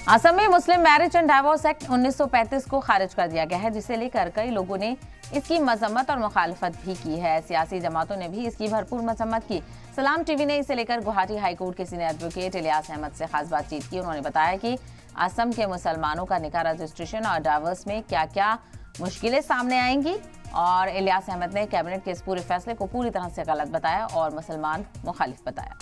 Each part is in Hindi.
असम में मुस्लिम मैरिज एंड डाइवोर्स एक्ट 1935 को खारिज कर दिया गया है, जिसे लेकर कई लोगों ने इसकी मजम्मत और मुखालफत भी की है। सियासी जमातों ने भी इसकी भरपूर मजम्मत की। सलाम टीवी ने इसे लेकर गुवाहाटी हाईकोर्ट के सीनियर एडवोकेट इलियास अहमद से खास बातचीत की। उन्होंने बताया कि असम के मुसलमानों का निकाह रजिस्ट्रेशन और डाइवोर्स में क्या क्या मुश्किलें सामने आएंगी, और इलियास अहमद ने कैबिनेट के इस पूरे फैसले को पूरी तरह से गलत बताया और मुसलमान मुखालिफ बताया।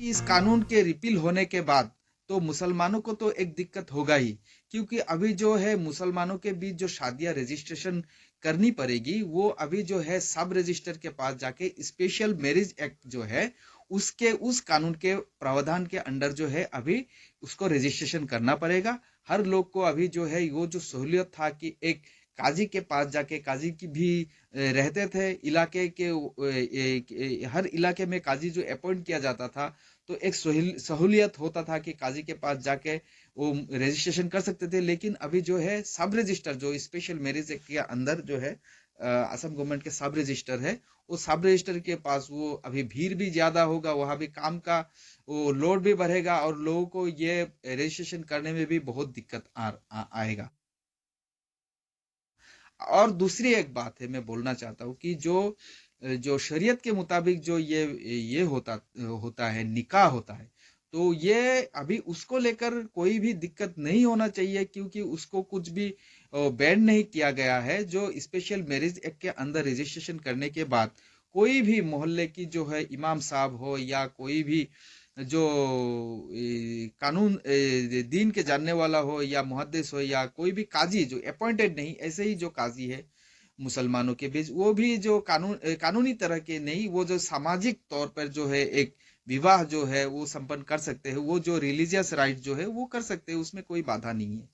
इस कानून के रिपील होने के बाद तो मुसलमानों को तो एक दिक्कत होगा ही, क्योंकि अभी जो है मुसलमानों के बीच जो शादियां रजिस्ट्रेशन करनी पड़ेगी वो अभी जो है सब रजिस्टर के पास जाके स्पेशल मैरिज एक्ट जो है उसके उस कानून के प्रावधान के अंडर जो है अभी उसको रजिस्ट्रेशन करना पड़ेगा। हर लोग को अभी जो है वो जो सहूलियत था कि एक काजी के पास जाके काजी की भी रहते थे, इलाके के हर इलाके में काजी जो अपॉइंट किया जाता था तो एक सहूलियत होता था कि काजी के पास जाके वो रजिस्ट्रेशन कर सकते थे। लेकिन अभी जो है सब रजिस्टर जो स्पेशल मैरिज एक्ट के अंदर जो है असम गवर्नमेंट के सब रजिस्टर है, वो सब रजिस्टर के पास वो अभी भीड़ भी ज्यादा होगा, वहां भी काम का वो लोड भी बढ़ेगा और लोगों को ये रजिस्ट्रेशन करने में भी बहुत दिक्कत आएगा। और दूसरी एक बात है मैं बोलना चाहता हूँ कि जो जो शरीयत के मुताबिक जो ये होता होता है, निकाह होता है, तो ये अभी उसको लेकर कोई भी दिक्कत नहीं होना चाहिए, क्योंकि उसको कुछ भी बैन नहीं किया गया है। जो स्पेशल मैरिज एक्ट के अंदर रजिस्ट्रेशन करने के बाद कोई भी मोहल्ले की जो है इमाम साहब हो या कोई भी जो कानून दीन के जानने वाला हो या मुहद्दिस हो या कोई भी काजी जो अपॉइंटेड नहीं, ऐसे ही जो काजी है मुसलमानों के बीच वो भी जो कानूनी तरह के नहीं, वो जो सामाजिक तौर पर जो है एक विवाह जो है वो संपन्न कर सकते हैं, वो जो रिलीजियस राइट जो है वो कर सकते हैं, उसमें कोई बाधा नहीं है।